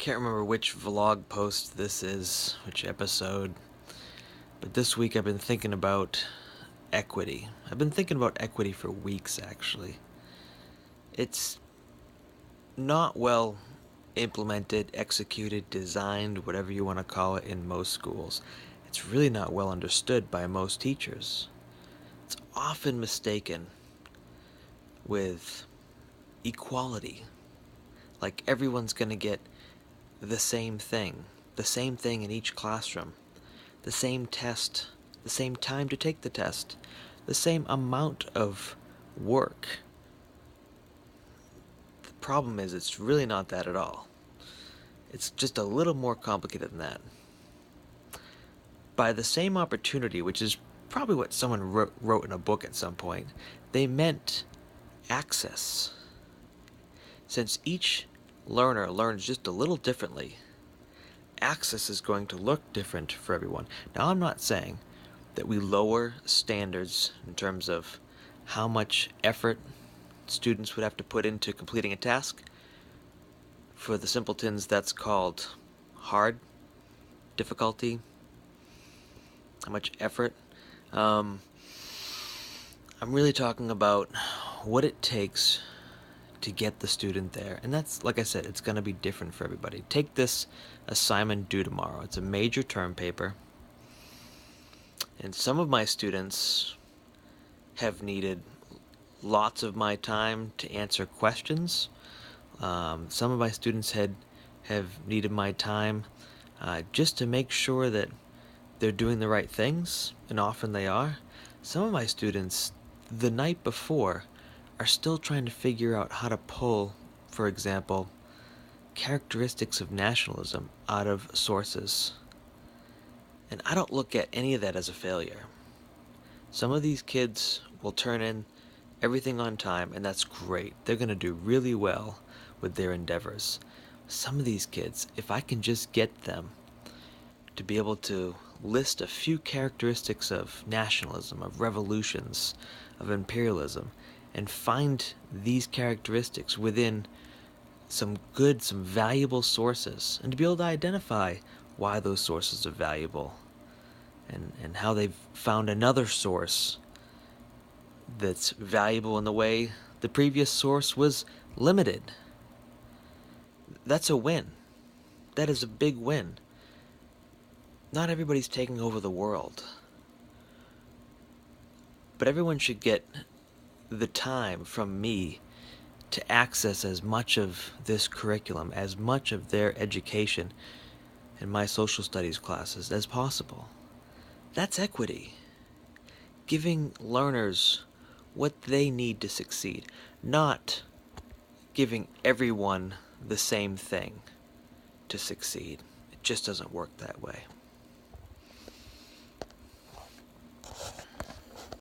can't remember which vlog post this is, which episode, but this week I've been thinking about equity. I've been thinking about equity for weeks, actually. It's not well implemented, executed, designed, whatever you want to call it, in most schools. It's really not well understood by most teachers. It's often mistaken with equality. Like everyone's going to get the same thing in each classroom, the same test, the same time to take the test, the same amount of work. The problem is it's really not that at all. It's just a little more complicated than that. By the same opportunity, which is probably what someone wrote in a book at some point, they meant access. Since each learner learns just a little differently, access is going to look different for everyone. Now, I'm not saying that we lower standards in terms of how much effort students would have to put into completing a task. For the simpletons, that's called hard, difficulty, how much effort. I'm really talking about what it takes to get the student there. And that's, like I said, it's going to be different for everybody. Take this assignment due tomorrow. It's a major term paper. And some of my students have needed lots of my time to answer questions. Some of my students have needed my time just to make sure that they're doing the right things, and often they are. Some of my students, the night before, are still trying to figure out how to pull, for example, characteristics of nationalism out of sources. And I don't look at any of that as a failure. Some of these kids will turn in everything on time, and that's great. They're going to do really well with their endeavors. Some of these kids, if I can just get them to be able to list a few characteristics of nationalism, of revolutions, of imperialism, and find these characteristics within some valuable sources, and to be able to identify why those sources are valuable, and how they've found another source that's valuable in the way the previous source was limited. That's a win. That is a big win. Not everybody's taking over the world, but everyone should get the time from me to access as much of this curriculum, as much of their education in my social studies classes as possible. That's equity. Giving learners what they need to succeed, not giving everyone the same thing to succeed. It just doesn't work that way.